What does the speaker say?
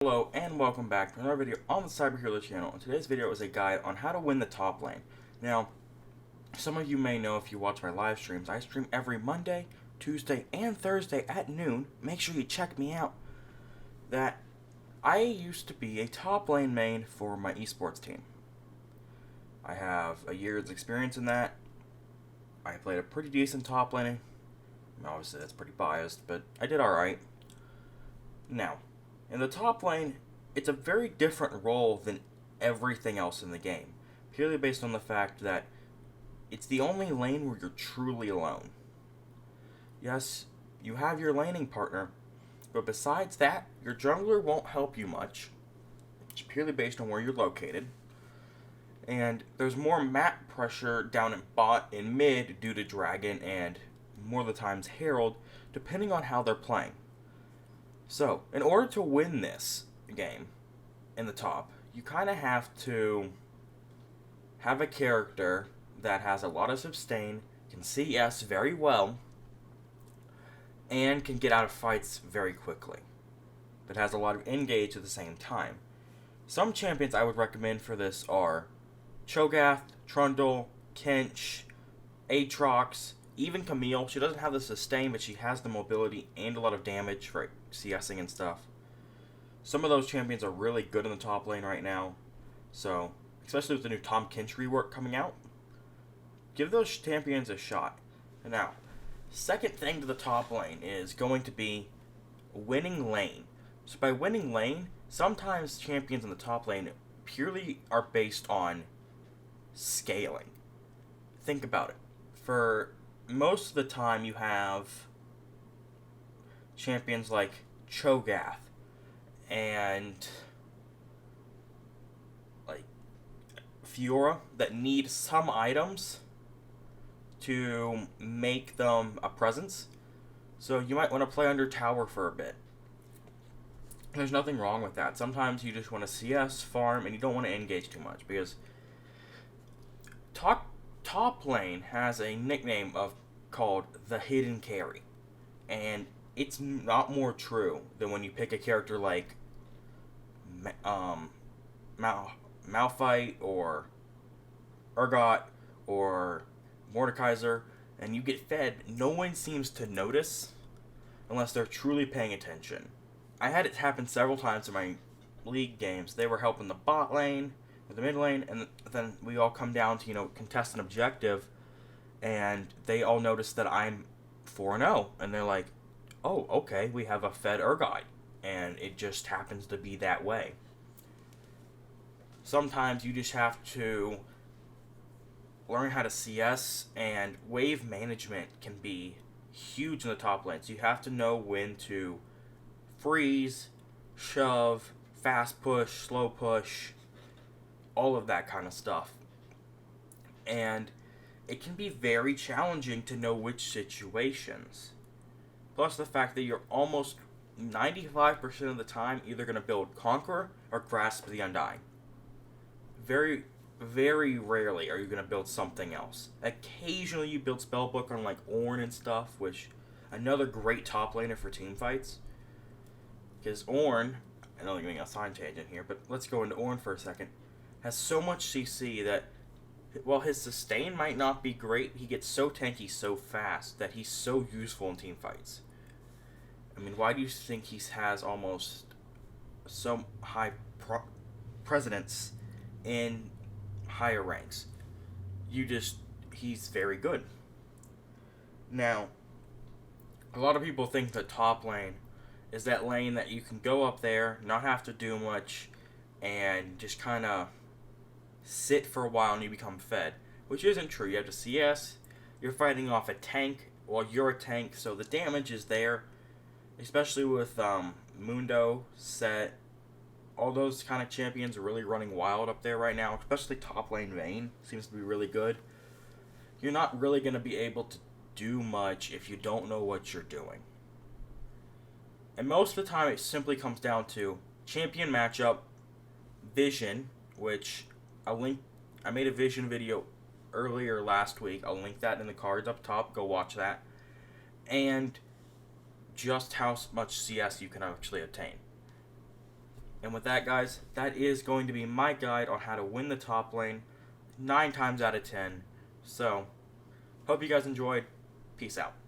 Hello and welcome back to another video on the Cyber Hero channel. And today's video is a guide on how to win the top lane. Now, some of you may know if you watch my live streams, I stream every Monday, Tuesday, and Thursday at noon. Make sure you check me out. That I used to be a top lane main for my esports team. I have a year's experience in that. I played a pretty decent top laning. Obviously that's pretty biased, but I did alright. Now, in the top lane, it's a very different role than everything else in the game, purely based on the fact that it's the only lane where you're truly alone. Yes, you have your laning partner, but besides that, your jungler won't help you much. It's purely based on where you're located. And there's more map pressure down in bot and mid due to Dragon and more of the times Herald, depending on how they're playing. So, in order to win this game in the top, you kind of have to have a character that has a lot of sustain, can CS very well, and can get out of fights very quickly, but has a lot of engage at the same time. Some champions I would recommend for this are Cho'Gath, Trundle, Kench, Aatrox, even Camille. She doesn't have the sustain, but she has the mobility and a lot of damage for CSing and stuff. Some of those champions are really good in the top lane right now. So, especially with the new Tahm Kench rework coming out, give those champions a shot. And now, second thing to the top lane is going to be winning lane. So by winning lane, sometimes champions in the top lane purely are based on scaling. Think about it. For most of the time you have champions like Cho'Gath and like Fiora that need some items to make them a presence. So you might want to play under tower for a bit. There's nothing wrong with that. Sometimes you just want to CS, farm, and you don't want to engage too much because top lane has a nickname called the hidden carry, and it's not more true than when you pick a character like Malphite or Urgot or Mordekaiser, and you get fed. No one seems to notice unless they're truly paying attention. I had it happen several times in my league games. They were helping the bot lane or the mid lane, and then we all come down to contest an objective, and they all notice that I'm 4-0, and they're like, oh, okay, we have a fed Urgot, and it just happens to be that way. Sometimes you just have to learn how to CS, and wave management can be huge in the top lane. So you have to know when to freeze, shove, fast push, slow push, all of that kind of stuff. And it can be very challenging to know which situations. Plus the fact that you're almost 95% of the time either going to build Conqueror or Grasp the Undying. Very, very rarely are you going to build something else. Occasionally you build Spellbook on like Ornn and stuff, which another great top laner for team fights. Because Ornn, I know I'm getting a side tangent here, but let's go into Ornn for a second, has so much CC that while his sustain might not be great, he gets so tanky so fast that he's so useful in team fights. I mean, why do you think he has almost so high precedence in higher ranks? He's very good. Now, a lot of people think that top lane is that lane that you can go up there, not have to do much, and just kind of sit for a while and you become fed, which isn't true. You have to CS, you're fighting off a tank while you're a tank, so the damage is there, especially with Mundo, Set, all those kind of champions are really running wild up there right now, especially top lane Vayne seems to be really good. You're not really going to be able to do much if you don't know what you're doing. And most of the time it simply comes down to champion matchup, vision, which I made a vision video earlier last week. I'll link that in the cards up top. Go watch that. And just how much CS you can actually obtain. And with that, guys, that is going to be my guide on how to win the top lane 9 times out of 10. So, hope you guys enjoyed. Peace out.